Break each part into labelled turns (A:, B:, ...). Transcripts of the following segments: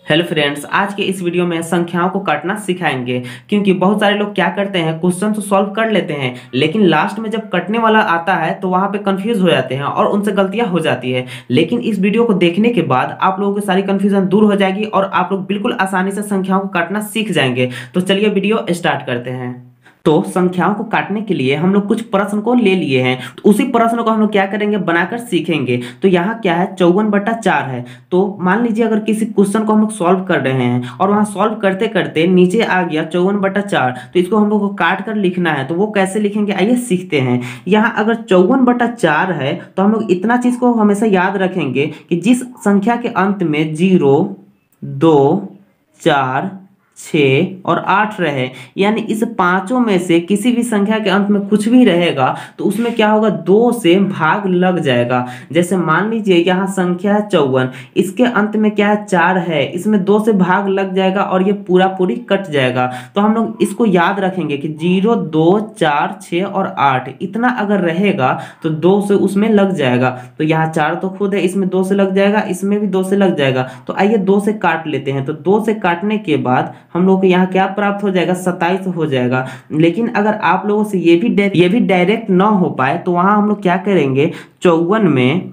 A: Hello friends, आज के इस वीडियो में संख्याओं को काटना सिखाएंगे। क्योंकि बहुत सारे लोग क्या करते हैं, क्वेश्चन तो सॉल्व कर लेते हैं लेकिन लास्ट में जब कटने वाला आता है तो वहां पे कंफ्यूज हो जाते हैं और उनसे गलतियां हो जाती है। लेकिन इस वीडियो को देखने के बाद आप लोगों की सारी कंफ्यूजन दूर हो जाएगी और आप लोग बिल्कुल आसानी से संख्याओं को काटना सीख जाएंगे। तो चलिए वीडियो स्टार्ट करते हैं। तो संख्याओं को काटने के लिए हम लोग कुछ प्रश्न को ले लिए हैं, तो उसी प्रश्न को हम लोग क्या करेंगे, बनाकर सीखेंगे। तो यहाँ क्या है, 54/4 है। तो मान लीजिए अगर किसी क्वेश्चन को हम लोग सॉल्व कर रहे हैं और वहां सॉल्व करते करते नीचे आ गया 54/4, तो इसको हम लोग को काट कर लिखना है। तो वो कैसे लिखेंगे, आइए सीखते हैं। यहाँ अगर 54/4 है तो हम लोग इतना चीज को हमेशा याद रखेंगे कि जिस संख्या के अंत में 0, 2, 4, 6 और 8 रहे, यानी इस पांचों में से किसी भी संख्या के अंत में कुछ भी रहेगा तो उसमें क्या होगा, 2 से भाग लग जाएगा। जैसे मान लीजिए यहाँ संख्या है 54, इसके अंत में क्या है, 4 है, इसमें 2 से भाग लग जाएगा और ये पूरा पूरी कट जाएगा। तो हम लोग इसको याद रखेंगे कि 0, 2, 4, 6 और 8 इतना अगर रहेगा तो 2 से उसमें लग जाएगा। तो यहाँ 4 तो खुद है, इसमें 2 से लग जाएगा, इसमें भी 2 से लग जाएगा। तो आइए 2 से काट लेते हैं। तो 2 से काटने के बाद हम लोग को यहाँ क्या प्राप्त हो जाएगा, 27 हो जाएगा। लेकिन अगर आप लोगों से ये भी डायरेक्ट ना हो पाए तो वहां हम लोग क्या करेंगे, 54 में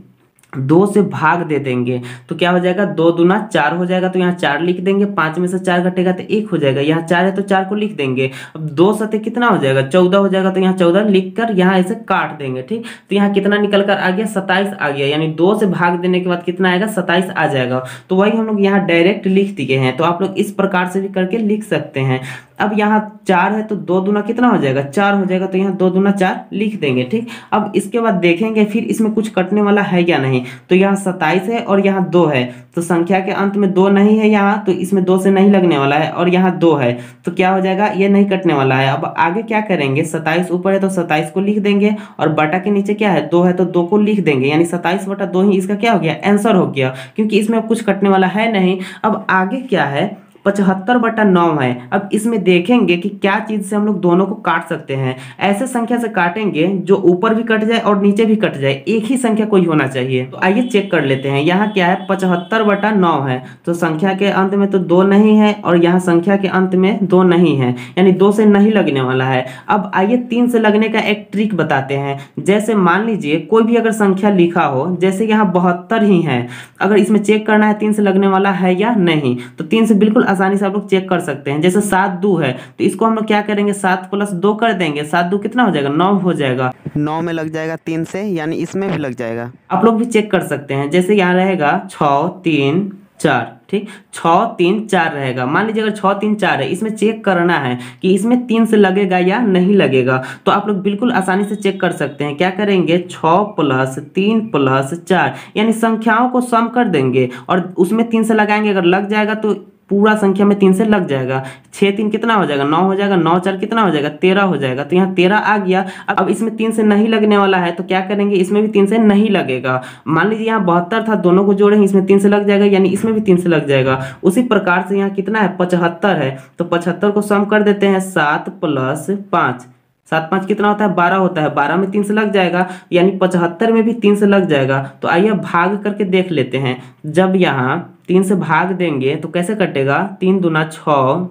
A: 2 से भाग दे देंगे। तो क्या हो जाएगा, 2 दूना 4 हो जाएगा। तो यहाँ 4 लिख देंगे, 5 में से 4 घटेगा तो 1 हो जाएगा। यहाँ 4 है तो 4 को लिख देंगे। अब 2 सते कितना हो जाएगा, 14 हो जाएगा। तो यहाँ 14 लिख कर यहाँ ऐसे काट देंगे। ठीक, तो यहाँ कितना निकल कर आ गया, 27 आ गया। यानी 2 से भाग देने के बाद कितना आएगा, 27 आ जाएगा। तो वही हम लोग यहाँ डायरेक्ट लिख दिए हैं। तो आप लोग इस प्रकार से भी करके लिख सकते हैं। अब यहाँ 4 है तो 2 दूना कितना हो जाएगा, 4 हो जाएगा। तो यहाँ 2 दूना 4 लिख देंगे। ठीक, अब इसके बाद देखेंगे फिर इसमें कुछ कटने वाला है या नहीं। तो यहाँ 27 है और यहाँ 2 है, तो संख्या के अंत में 2 नहीं है यहाँ, तो इसमें 2 से नहीं लगने वाला है। और यहाँ 2 है तो क्या हो जाएगा, ये नहीं कटने वाला है। अब आगे क्या करेंगे, 27 ऊपर है तो 27 को लिख देंगे और बटा के नीचे क्या है, 2 है तो 2 को लिख देंगे। यानी 27/2 ही इसका क्या हो गया, आंसर हो गया, क्योंकि इसमें अब कुछ कटने वाला है नहीं। अब आगे क्या है, 75/9 है। अब इसमें देखेंगे कि क्या चीज से हम लोग दोनों को काट सकते हैं। ऐसे संख्या से काटेंगे जो ऊपर भी कट जाए और नीचे भी कट जाए, एक ही संख्या कोई होना चाहिए। तो आइए चेक कर लेते हैं। यहाँ क्या है, 75/9 है, तो संख्या के अंत में तो 2 नहीं है और यहाँ संख्या के अंत में 2 नहीं है, यानी 2 से नहीं लगने वाला है। अब आइए 3 से लगने का एक ट्रिक बताते हैं। जैसे मान लीजिए कोई भी अगर संख्या लिखा हो, जैसे यहाँ 72 ही है, अगर इसमें चेक करना है 3 से लगने वाला है या नहीं, तो 3 से बिल्कुल आसानी से आप लोग चेक कर सकते हैं। जैसे 7 2 है तो इसको हम लोग क्या करेंगे, 7 + 2 कर देंगे। 7 2 कितना हो जाएगा, 9 हो जाएगा।
B: 9 में लग जाएगा 3 से, यानी इसमें भी लग जाएगा।
A: आप लोग भी चेक कर सकते हैं। जैसे यहाँ रहेगा 6 3 4, ठीक, 6 3 4 रहेगा। मान लीजिए अगर 6 3 4 है, इसमें चेक करना है कि इसमें 3 से लगेगा या नहीं लगेगा। तो आप लोग बिल्कुल आसानी से चेक कर सकते हैं। क्या करेंगे, 6 + 3 + 4, यानी संख्याओं को सम कर देंगे और उसमें 3 से लगाएंगे। अगर लग जाएगा तो पूरा संख्या में 3 से लग जाएगा। 6 3 कितना हो जाएगा, 9 हो जाएगा। 9 4 कितना हो जाएगा, 13 हो जाएगा। तो यहाँ 13 आ गया। अब इसमें 3 से नहीं लगने वाला है तो क्या करेंगे, इसमें भी 3 से नहीं लगेगा। मान लीजिए यहाँ 72 था, दोनों को जोड़ेंगे, इसमें 3 से लग जाएगा, यानी इसमें भी 3 से लग जाएगा। उसी प्रकार से यहाँ कितना है, 75 है, तो 75 को सम कर देते हैं। 7 + 5, 7 5 कितना होता है, 12 होता है। 12 में 3 से लग जाएगा, यानी 75 में भी 3 से लग जाएगा। तो आइए भाग करके देख लेते हैं। जब यहाँ 3 से भाग देंगे तो कैसे कटेगा, 3 दूना 6,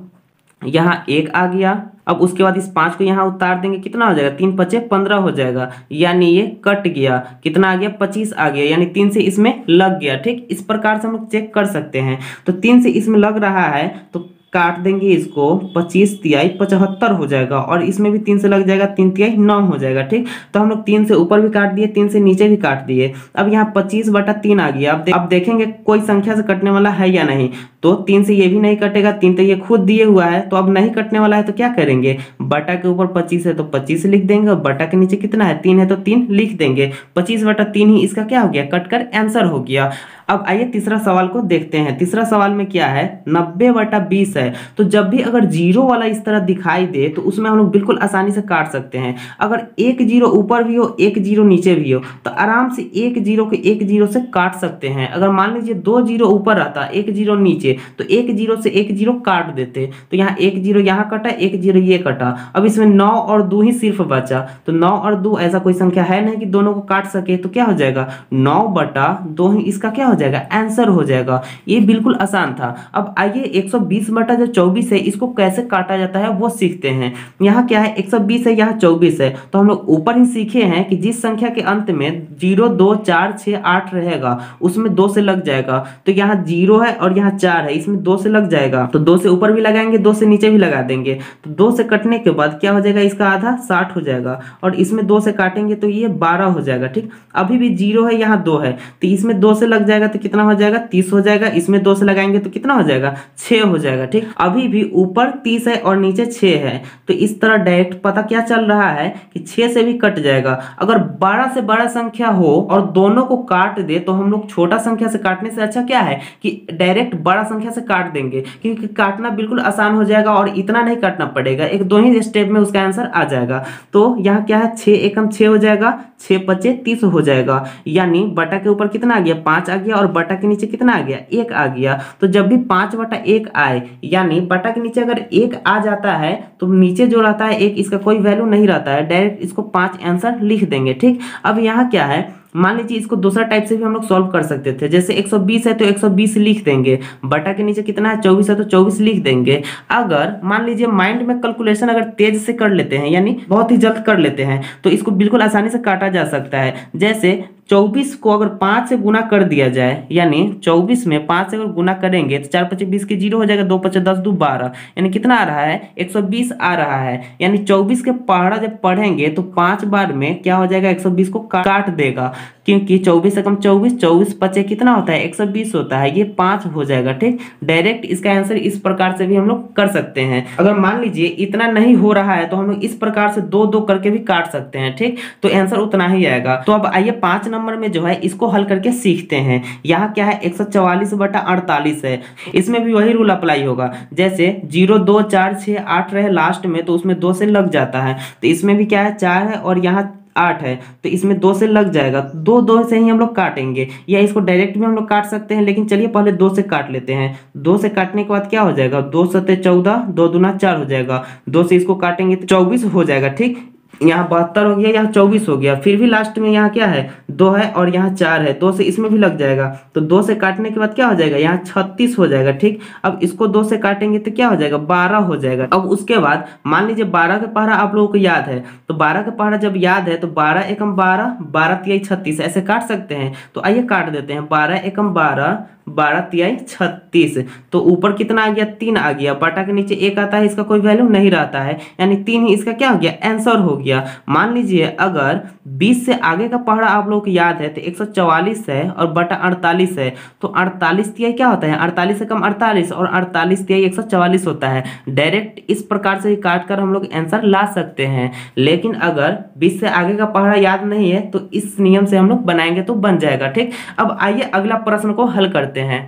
A: यहाँ 1 आ गया। अब उसके बाद इस 5 को यहाँ उतार देंगे, कितना हो जाएगा, 3 5 15 हो जाएगा, यानी ये कट गया। कितना आ गया, 25 आ गया, यानी 3 से इसमें लग गया। ठीक, इस प्रकार से हम लोग चेक कर सकते हैं। तो 3 से इसमें लग रहा है तो काट देंगे इसको, 25 तिहाई 75 हो जाएगा और इसमें भी 3 से लग जाएगा, 3 तिहाई 9 हो जाएगा। ठीक, तो हम लोग 3 से ऊपर भी काट दिए, 3 से नीचे भी काट दिए। अब यहाँ 25/3 आ गया। अब देखेंगे कोई संख्या से कटने वाला है या नहीं। तो 3 से ये भी नहीं कटेगा, 3 तो ये खुद दिए हुआ है, तो अब नहीं कटने वाला है। तो क्या करेंगे, बटा के ऊपर 25 है तो 25 लिख देंगे और बटा के नीचे कितना है, 3 है तो 3 लिख देंगे। 25/3 ही इसका क्या हो गया, कट कर आंसर हो गया। अब आइए तीसरा सवाल को देखते हैं। तीसरा सवाल में क्या है, 90/20 है। तो जब भी अगर 0 वाला इस तरह दिखाई दे तो उसमें हम लोग बिल्कुल आसानी से काट सकते हैं। अगर एक 0 ऊपर भी हो, एक 0 नीचे भी हो, तो आराम से एक 0 को एक 0 से काट सकते हैं। अगर मान लीजिए 2 0 ऊपर रहता, एक 0 नीचे, तो एक 0 से एक 0 काट देते। तो यहाँ एक 0 यहाँ कटा, एक 0 ये कटा। अब इसमें 9 और 2 ही सिर्फ बचा। तो 9 और 2 ऐसा कोई संख्या है नहीं कि दोनों को काट सके। तो क्या हो जाएगा, 9/2 ही इसका क्या हो हो जाएगा, आंसर हो जाएगा। ये बिल्कुल आसान था। अब आइए 120 बटा जो 24 है इसको कैसे काटा जाता है वो सीखते हैं। यहाँ क्या है, 120 है, यहाँ 24 है, तो हम लोग ऊपर ही सीखे हैं कि जिस संख्या के अंत में 0 2 4 6 8 रहेगा उसमें 2 से लग जाएगा। तो यहाँ 0 है और यहाँ 4 है, इसमें 2 से लग जाएगा, तो 2 से ऊपर भी लगाएंगे, 2 से नीचे भी लगा देंगे। तो 2 से कटने के बाद क्या हो जाएगा, इसका आधा 60 हो जाएगा, और इसमें 2 से काटेंगे तो ये 12 हो जाएगा। ठीक, अभी भी 0 है, यहाँ 2 है, तो इसमें 2 से लग जाएगा तो कितना हो जाएगा, 30 हो जाएगा। इसमें 2 से लगाएंगे तो कितना हो जाएगा, 6 हो जाएगा। ठीक, अभी भी ऊपर 30 है और नीचे 6 है, तो इस तरह डायरेक्ट पता क्या चल रहा है कि 6 से भी कट जाएगा। अगर 12 से बड़ा संख्या हो और दोनों को काट दे तो हम लोग छोटा संख्या से काटने से अच्छा क्या है कि डायरेक्ट बड़ा संख्या से काट देंगे, क्योंकि काटना बिल्कुल आसान हो जाएगा और इतना नहीं काटना पड़ेगा, एक दो ही स्टेप में उसका आंसर आ जाएगा। तो यहाँ क्या है, 6 एकम 6 हो जाएगा, 6 पचे 30 हो जाएगा, यानी बटा के ऊपर कितना आ गया, 5 आ गया, और बटा के नीचे कितना आ गया, 1 आ गया। तो जब भी 5 बटा 1 आए, यानी बटा के नीचे अगर 1 आ जाता है तो नीचे जो रहता है 1, इसका कोई वैल्यू नहीं रहता है, डायरेक्ट इसको 5 आंसर लिख देंगे। ठीक, अब यहाँ क्या है, मान लीजिए इसको दूसरा टाइप से भी हम लोग सॉल्व कर सकते थे। जैसे 120 है तो 120 लिख देंगे, बटा के नीचे कितना है, 24 है तो 24 लिख देंगे। अगर मान लीजिए माइंड में कैलकुलेशन अगर तेज से कर लेते हैं, यानी बहुत ही जल्द कर लेते हैं, तो इसको बिल्कुल आसानी से काटा जा सकता है। जैसे 24 को अगर 5 से गुना कर दिया जाए, यानी 24 में 5 से अगर गुना करेंगे तो 4 पचे 20 के 0 हो जाएगा, 2 पचे 10 2 12, यानी कितना आ रहा है, 120 आ रहा है। यानी 24 के पहाड़ा जब पढ़ेंगे तो 5 बार में क्या हो जाएगा, 120 को काट देगा, क्योंकि 24 एकम 24, 24 पचे कितना होता है, 120 होता है, ये 5 हो जाएगा। ठीक, डायरेक्ट इसका आंसर इस प्रकार से भी हम लोग कर सकते हैं। अगर मान लीजिए इतना नहीं हो रहा है तो हम लोग इस प्रकार से 2 2 करके भी काट सकते हैं। ठीक, तो आंसर उतना ही आएगा। तो अब आइए 5 नंबर में जो है इसको हल करके सीखते हैं। यहाँ क्या है, 144 बटा 48 है, इसमें भी वही रूल अप्लाई होगा। जैसे 0 2 4 6 8 रहे लास्ट में, तो उसमें 2 से लग जाता है, तो इसमें भी क्या है, 4 है और यहाँ 8 है, तो इसमें 2 से लग जाएगा, 2 2 से ही हम लोग काटेंगे, या इसको डायरेक्ट भी हम लोग काट सकते हैं, लेकिन चलिए पहले 2 से काट लेते हैं। 2 से काटने के बाद क्या हो जाएगा, 2 सते 14, 2 दूना 4 हो जाएगा, 2 से इसको काटेंगे तो 24 हो जाएगा। ठीक, यहाँ 72 हो गया, यहाँ 24 हो गया, फिर भी लास्ट में यहाँ क्या है, 2 है और यहाँ 4 है, 2 से इसमें भी लग जाएगा, तो 2 से काटने के बाद क्या हो जाएगा, यहाँ 36 हो जाएगा। ठीक, अब इसको 2 से काटेंगे तो क्या हो जाएगा, 12 हो जाएगा। अब उसके बाद मान लीजिए 12 का पहाड़ा आप लोगों को याद है, तो 12 का पहाड़ा जब याद है तो 12 एकम 12, 12 तिहाई 36 ऐसे काट सकते हैं। तो आइए काट देते हैं, 12 एकम 12, 12 तिहाई 36, तो ऊपर कितना आ गया, 3 आ गया, बटा के नीचे 1 आता है, इसका कोई वैल्यू नहीं रहता है, यानी 3 ही इसका क्या हो गया, आंसर हो गया। मान लीजिए अगर 20 से आगे का पहाड़ा आप लोगों को याद है तो 144 है और बटा 48 है, तो 48 तिहाई क्या होता है, 48 से कम 48, और 48 तिहाई 144 होता है। डायरेक्ट इस प्रकार से काट कर हम लोग आंसर ला सकते हैं, लेकिन अगर 20 से आगे का पहाड़ा याद नहीं है तो इस नियम से हम लोग बनाएंगे तो बन जाएगा। ठीक, अब आइए अगला प्रश्न को हल करते हैं।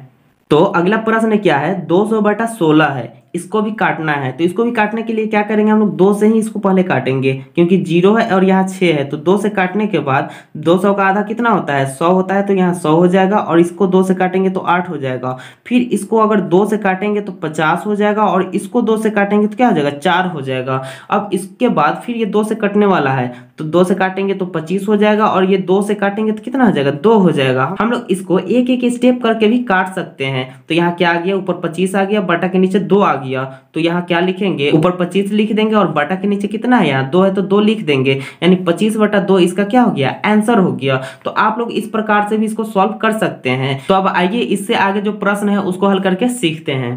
A: तो अगला प्रश्न क्या है, 200 बटा 16 है, इसको भी काटना है। तो इसको भी काटने के लिए क्या करेंगे, हम लोग 2 से ही इसको पहले काटेंगे, क्योंकि 0 है और यहाँ 6 है, तो 2 से काटने के बाद 200 का आधा कितना होता है, 100 होता है, तो यहाँ 100 हो जाएगा, और इसको 2 से काटेंगे तो 8 हो जाएगा। फिर इसको अगर 2 से काटेंगे तो 50 हो जाएगा, और इसको 2 से काटेंगे तो क्या हो जाएगा, 4 हो जाएगा। अब इसके बाद फिर ये 2 से कटने वाला है, तो 2 से काटेंगे तो 25 हो जाएगा, और ये 2 से काटेंगे तो कितना हो जाएगा, 2 हो जाएगा। हम लोग इसको एक एक स्टेप करके भी काट सकते हैं। तो यहाँ क्या आ गया, ऊपर 25 आ गया, बटा के नीचे 2 आ गया, तो यहाँ क्या लिखेंगे, ऊपर 25 लिख देंगे, और बटा के नीचे कितना है, यहाँ 2 है तो 2 लिख देंगे, यानी 25 बटा 2 इसका क्या हो गया, आंसर हो गया। तो आप लोग इस प्रकार से भी इसको सॉल्व कर सकते हैं। तो अब आइए इससे आगे जो प्रश्न है उसको हल करके सीखते हैं।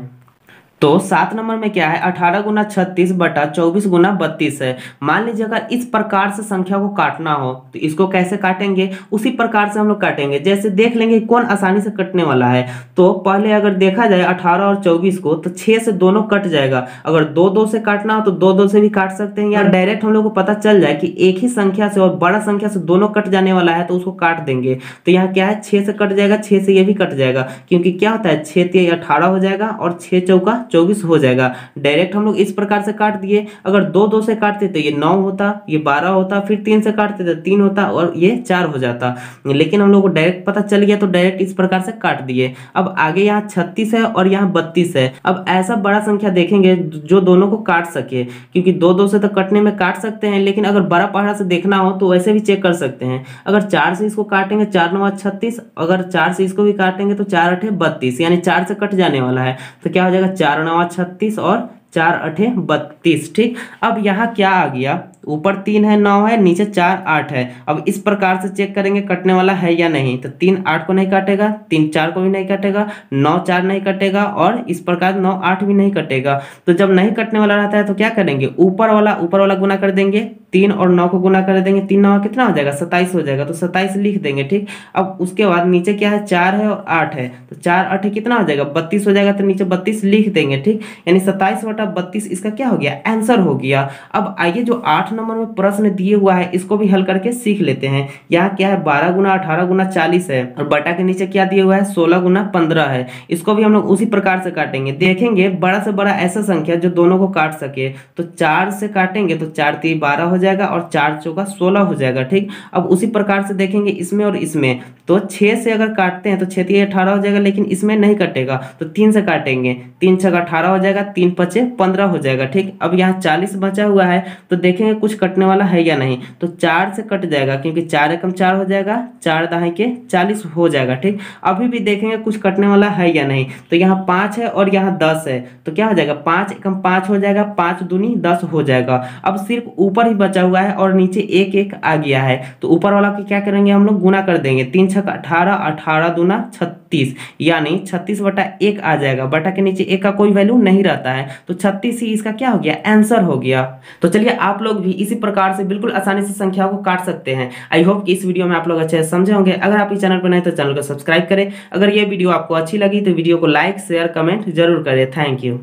A: तो 7 नंबर में क्या है, 18 गुना 36 बटा 24 गुना 32 है। मान लीजिए अगर इस प्रकार से संख्या को काटना हो तो इसको कैसे काटेंगे, उसी प्रकार से हम लोग काटेंगे। जैसे देख लेंगे कौन आसानी से कटने वाला है। तो पहले अगर देखा जाए 18 और 24 को, तो 6 से दोनों कट जाएगा। अगर 2 2 से काटना हो तो 2 2 से भी काट सकते हैं, या डायरेक्ट हम लोग को पता चल जाए कि एक ही संख्या से और बड़ा संख्या से दोनों कट जाने वाला है तो उसको काट देंगे। तो यहाँ क्या है, 6 से कट जाएगा, 6 से ये भी कट जाएगा, क्योंकि क्या होता है, 6 तिहाई 18 हो जाएगा और 6 चौका 24 हो जाएगा। डायरेक्ट हम लोग इस प्रकार से काट दिए। अगर 2 2 से काटते तो ये 9 होता, ये 12 होता, फिर 3 से काटते तो 3 होता और ये 4 हो जाता। लेकिन हम लोग को डायरेक्ट पता चल गया तो डायरेक्ट इस प्रकार से काट दिए। अब आगे यहाँ 36 है और यहाँ 32 है। अब ऐसा बड़ा संख्या देखेंगे जो दोनों को काट सके, क्योंकि 2 2 से तो कटने में काट सकते हैं, लेकिन अगर बड़ा पहाड़ा से देखना हो तो वैसे भी चेक कर सकते हैं। अगर 4 से इसको काटेंगे 4 9 36, अगर 4 से इसको भी काटेंगे तो 4 8 32, यानी 4 से कट जाने वाला है। तो क्या हो जाएगा 4 9 36 और 4 8 32। ठीक, अब यहाँ क्या आ गया, ऊपर 3 है 9 है, नीचे 4 8 है। अब इस प्रकार से चेक करेंगे कटने वाला है या नहीं। तो 3 8 को नहीं काटेगा, 3 4 को भी नहीं काटेगा, 9 4 नहीं कटेगा और इस प्रकार 9 8 भी नहीं कटेगा। तो जब नहीं कटने वाला रहता है तो क्या करेंगे, ऊपर वाला गुना कर देंगे, 3 और 9 को गुना कर देंगे, 3 9 कितना हो जाएगा 27 हो जाएगा, तो 27 लिख देंगे। ठीक, अब उसके बाद नीचे क्या है 4 है और 8 है, तो 4 8 कितना हो जाएगा 32 हो जाएगा, तो नीचे 32 लिख देंगे। ठीक, यानी 27/32 इसका क्या हो गया, आंसर हो गया। अब आइए जो 8 नंबर में प्रश्न दिए हुआ है इसको भी हल करके सीख लेते हैं। यहाँ क्या है 12 गुना 18 गुना 40 है और बटा के नीचे क्या दिया हुआ है 16 गुना 15 है। इसको भी हम लोग उसी प्रकार से काटेंगे। देखेंगे बड़ा से बड़ा ऐसा संख्या जो दोनों को काट सके, तो 4 से काटेंगे तो 4 3 12 हो जाएगा और 4 चौका 16 हो जाएगा। ठीक, अब उसी प्रकार से देखेंगे इसमें और इसमें, तो 6 से अगर काटते हैं तो 6 3 18 हो जाएगा, लेकिन इसमें नहीं कटेगा तो 3 से काटेंगे, 3 6 18 हो जाएगा, 3 5 15 हो जाएगा। ठीक, अब यहाँ 40 बचा हुआ है तो देखेंगे कुछ कटने वाला है या नहीं। तो 4 से कट जाएगा, क्योंकि 4 एकम 4 हो जाएगा, 4 दहाई के 40 हो जाएगा। ठीक, अभी भी देखेंगे कुछ कटने वाला है या नहीं। तो यहाँ 5 है और यहाँ 10 है, तो क्या हो जाएगा 5 एकम 5 हो जाएगा, 5 दूनी 10 हो जाएगा। अब सिर्फ ऊपर ही बचा हुआ है और नीचे 1 1 आ गया है, तो ऊपर वाला को क्या करेंगे हम लोग गुना कर देंगे, 3 6 18, 18 दूना 36, यानी 36/1 आ जाएगा। बटा के नीचे 1 का कोई वैल्यू नहीं रहता है, तो 36 ही इसका क्या हो गया, आंसर हो गया। तो चलिए आप लोग भी इसी प्रकार से बिल्कुल आसानी से संख्याओं को काट सकते हैं। आई होप कि इस वीडियो में आप लोग अच्छे से समझे होंगे। अगर आप इस चैनल पर नए तो चैनल को सब्सक्राइब करें। अगर ये वीडियो आपको अच्छी लगी तो वीडियो को लाइक शेयर कमेंट जरूर करें। Thank you.